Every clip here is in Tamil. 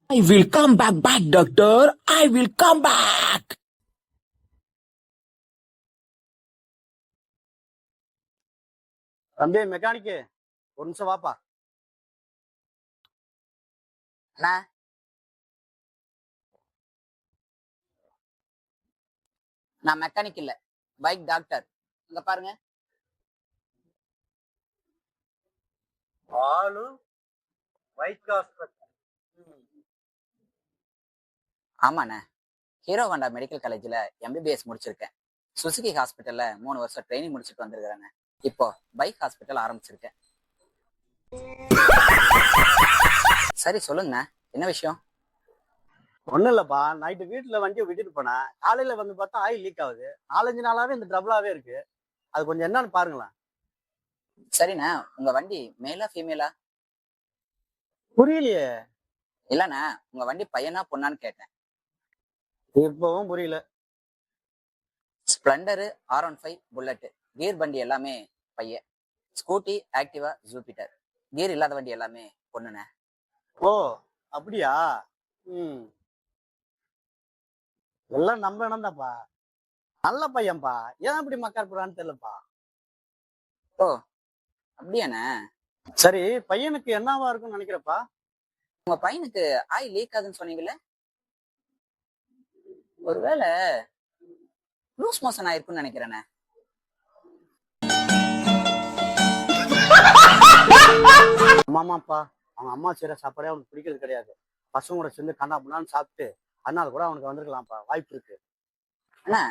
I will come back, doctor. I will come back. தம்பி மெக்கானிக்கு ஒரு நிமிஷம் வாப்பா. அண்ணா நான் மெக்கானிக் இல்ல, பைக் டாக்டர். இங்க பாருங்க. ஆளு பைக் ஹாஸ்பிட்டல். ஆமாண்ணே, ஹீரோ ஹோண்டா மெடிக்கல் காலேஜ்ல எம்பிபிஎஸ் முடிச்சிருக்கேன். சுசுகி ஹாஸ்பிட்டல்ல 3 வருஷம் ட்ரைனிங் முடிச்சுட்டு வந்திருக்கிறேன். இப்போ பைக் ஹாஸ்பிட்டல் ஆரம்பிச்சிருக்கேன். சரி சொல்லுங்கண்ணா, என்ன விஷயம்? ஒண்ணும் இல்லப்பா, நைட்டு வீட்டுல வண்டியை விட்டுட்டு போனேன். காலையில வந்து பார்த்தா ஆயில் லீக் ஆகுது. 4-5 நாளாவே இந்த ட்ரபிளாவே இருக்கு. அது கொஞ்சம் என்னன்னு பாருங்களேன். சரிண்ணா, உங்க வண்டி மேலா ஃபீமேலா? புரியலையே. இல்லண்ணா, உங்க வண்டி பையனா பொண்ணான்னு கேட்டேன். இப்பவும் புரியல. ஸ்பிளண்டரு, R15, புல்லட், கியர் வண்டி எல்லாமே பையன். ஸ்கூட்டி, ஆக்டிவா, ஜூபிட்டர், கியர் இல்லாத வண்டி எல்லாமே பொண்ணுண்ணே. ஓ அப்படியா? ம் எல்லாம் நம்ம இனம்தான்ப்பா. நல்ல பையன்பா. ஏன் இப்படி மக்கார் போறான்னு தெரியலப்பா. ஓ அப்படியாண்ணே? சரி, பையனுக்கு என்னவா இருக்கும்னு நினைக்கிறப்பா? உங்க பையனுக்கு ஆயில் லீக் ஆகுதுன்னு சொன்னீங்கல்ல, ஒருவேளை லூஸ் மோஷன் ஆயிருக்குன்னு நினைக்கிறேண்ணே. ஆமாமாப்பா, அவங்க அம்மா செய்யற சாப்பாடே அவனுக்கு பிடிக்கிறது கிடையாது. பசங்க கூட சேர்ந்து கண்ணா பண்ணான்னு சாப்பிட்டு அதனால கூட அவனுக்கு வந்திருக்கலாம்ப்பா, வாய்ப்பு இருக்கு. அண்ணா,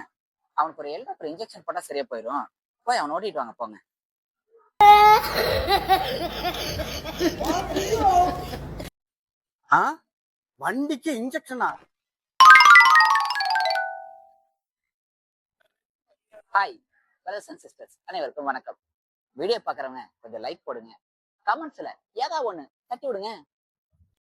அவனுக்கு ஒரு எல்டாப்பர் இன்ஜெக்ஷன் போட்டா சரியா போயிடும். போய் அவன் ஓட்டிட்டு வாங்க போங்க. ஆ வண்டிக்கு இன்ஜெக்ஷனா? ஹாய் பிரதர்ஸ் அண்ட் சிஸ்டர்ஸ், அனைவருக்கும் வணக்கம். வீடியோ பாக்குறவங்க கொஞ்சம் லைக் போடுங்க, கமெண்ட்ஸ்ல ஏதாவது ஒண்ணு தட்டி விடுங்க.